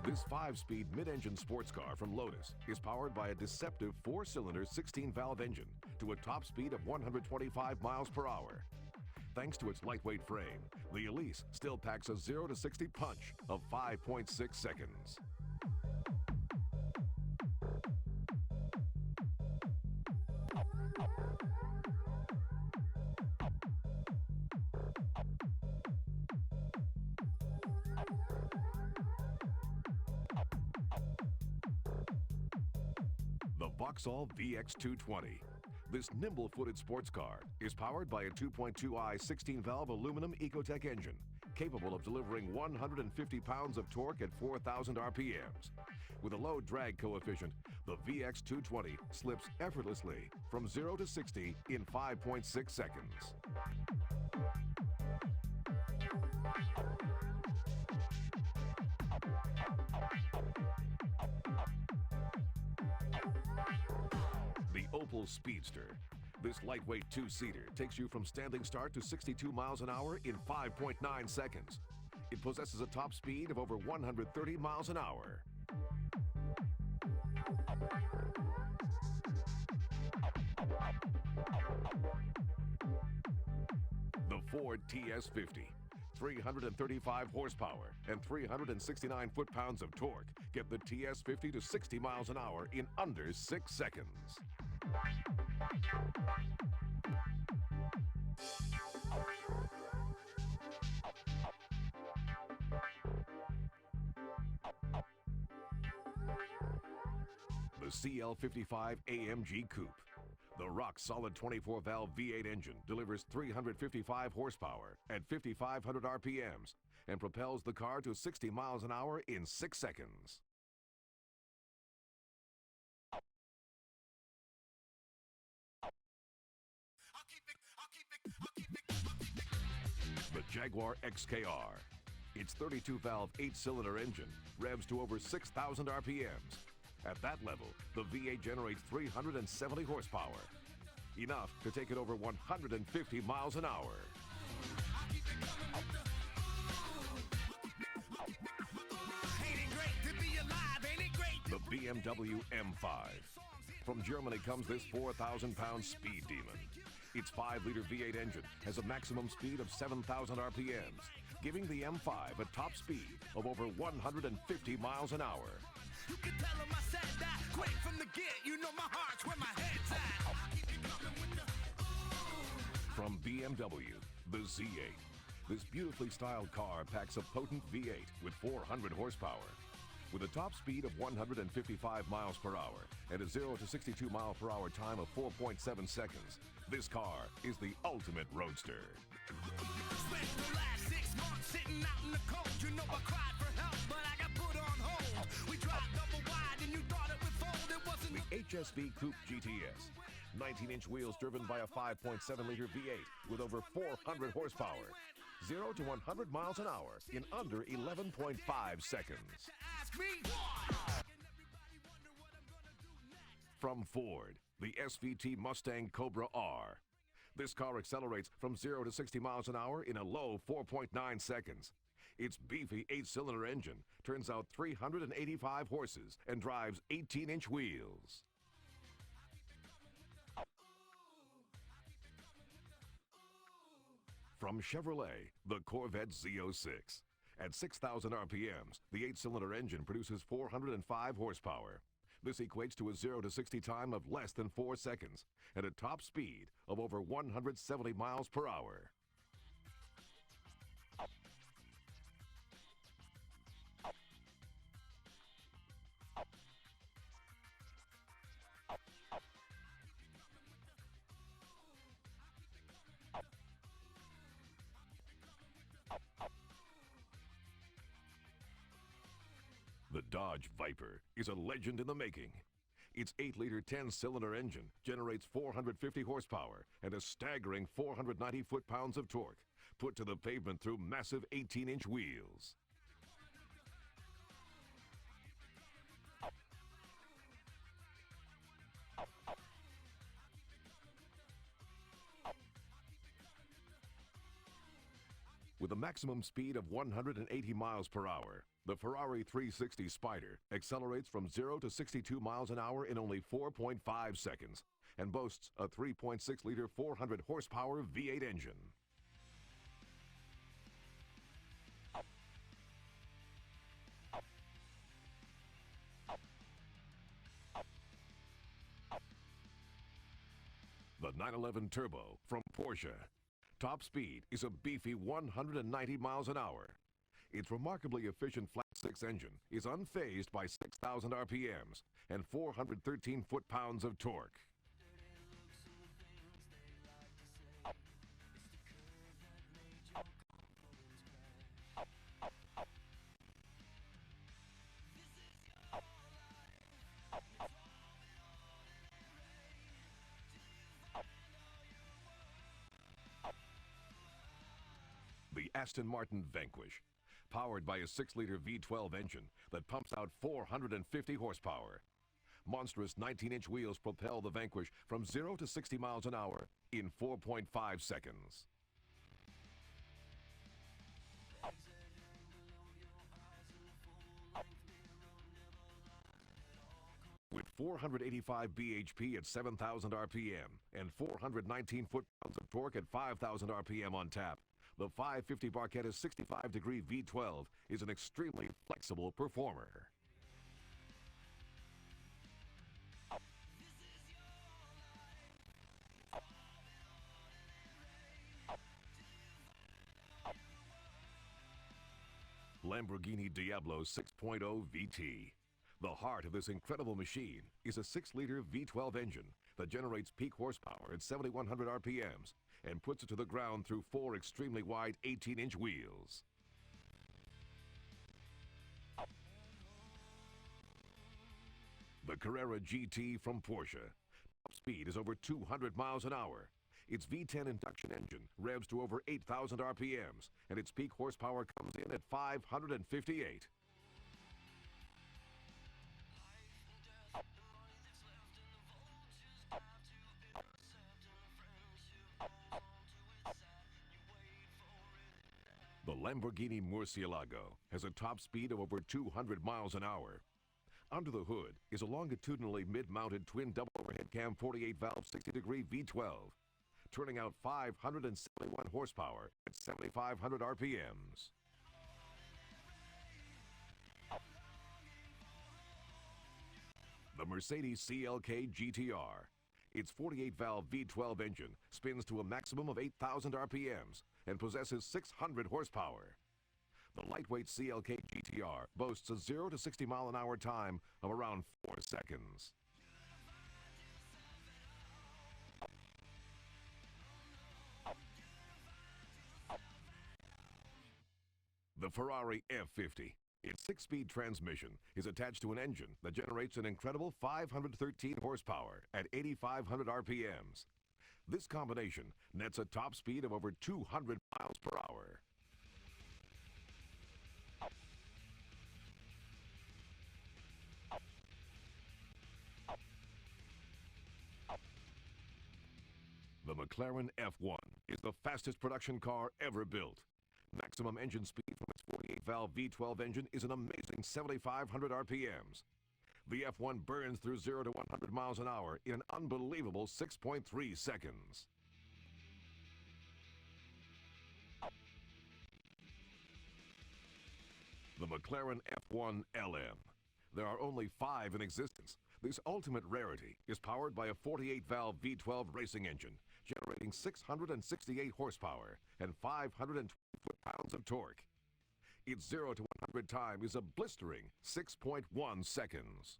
This 5-speed mid-engine sports car from Lotus is powered by a deceptive 4-cylinder 16-valve engine to a top speed of 125 miles per hour. Thanks to its lightweight frame, the Elise still packs a 0 to 60 punch of 5.6 seconds. The Vauxhall VX220. This nimble-footed sports car is powered by a 2.2i 16-valve aluminum Ecotec engine, capable of delivering 150 pounds of torque at 4,000 RPMs. With a low drag coefficient, the VX220 slips effortlessly from 0 to 60 in 5.6 seconds. The Opel Speedster. This lightweight two-seater takes you from standing start to 62 miles an hour in 5.9 seconds. It possesses a top speed of over 130 miles an hour. The Ford TS50. 335 horsepower and 369 foot-pounds of torque get the TS50 to 60 miles an hour in under 6 seconds. The CL55 AMG Coupe. The rock-solid 24-valve V8 engine delivers 355 horsepower at 5,500 RPMs and propels the car to 60 miles an hour in 6 seconds. The Jaguar XKR. Its 32-valve 8-cylinder engine revs to over 6,000 RPMs. At that level, the V8 generates 370 horsepower, enough to take it over 150 miles an hour. The BMW M5. From Germany comes this 4,000-pound speed demon. Its 5-liter V8 engine has a maximum speed of 7,000 RPMs, giving the M5 a top speed of over 150 miles an hour. You can tell them I said that quick from the get. You know my heart's where my head's at. From BMW, the Z8. This beautifully styled car packs a potent V8 with 400 horsepower. With a top speed of 155 miles per hour and a 0 to 62 mile per hour time of 4.7 seconds, this car is the ultimate roadster. Spent the last 6 months sitting out in the cold. You know I cried for help, but I got put on hold. We tried double wide and you thought it would fold. It wasn't the HSV Coupe GTS. 19-inch wheels driven by a 5.7-liter V8 with over 400 horsepower. 0 to 100 miles an hour in under 11.5 seconds. From Ford, the SVT Mustang Cobra R. This car accelerates from 0 to 60 miles an hour in a low 4.9 seconds. Its beefy 8-cylinder engine turns out 385 horses and drives 18-inch wheels. From Chevrolet, the Corvette Z06. At 6,000 RPMs, the 8-cylinder engine produces 405 horsepower. This equates to a 0 to 60 time of less than 4 seconds and a top speed of over 170 miles per hour. The Dodge Viper is a legend in the making. Its 8-liter 10-cylinder engine generates 450 horsepower and a staggering 490 foot-pounds of torque, put to the pavement through massive 18-inch wheels. With a maximum speed of 180 miles per hour, the Ferrari 360 Spider accelerates from 0 to 62 miles an hour in only 4.5 seconds and boasts a 3.6-liter 400 horsepower V8 engine. The 911 Turbo from Porsche. Top speed is a beefy 190 miles an hour. Its remarkably efficient flat-six engine is unfazed by 6,000 RPMs and 413 foot-pounds of torque. The Aston Martin Vanquish, powered by a 6-liter V12 engine that pumps out 450 horsepower. Monstrous 19-inch wheels propel the Vanquish from 0 to 60 miles an hour in 4.5 seconds. With 485 bhp at 7,000 RPM and 419 foot-pounds of torque at 5,000 RPM on tap, the 550 Barchetta 65-degree V12 is an extremely flexible performer. Lamborghini Diablo 6.0 VT. The heart of this incredible machine is a 6-liter V12 engine that generates peak horsepower at 7,100 RPMs and puts it to the ground through 4 extremely wide 18-inch wheels. The Carrera GT from Porsche. Top speed is over 200 miles an hour. Its V10 induction engine revs to over 8,000 RPMs, and its peak horsepower comes in at 558. The Lamborghini Murcielago has a top speed of over 200 miles an hour. Under the hood is a longitudinally mid-mounted twin double overhead cam 48-valve 60-degree V12, turning out 571 horsepower at 7,500 RPMs. The Mercedes CLK GTR. Its 48-valve V12 engine spins to a maximum of 8,000 RPMs and possesses 600 horsepower. The lightweight CLK GTR boasts a 0 to 60 mile an hour time of around 4 seconds. The Ferrari F50. Its 6-speed transmission is attached to an engine that generates an incredible 513 horsepower at 8,500 RPMs. This combination nets a top speed of over 200 miles per hour. The McLaren F1 is the fastest production car ever built. Maximum engine speed from its 48-valve V12 engine is an amazing 7,500 RPMs. The F1 burns through 0 to 100 miles an hour in an unbelievable 6.3 seconds. The McLaren F1 LM. There are only 5 in existence. This ultimate rarity is powered by a 48-valve V12 racing engine, generating 668 horsepower and 520 foot-pounds of torque. Its 0 to 100 time is a blistering 6.1 seconds.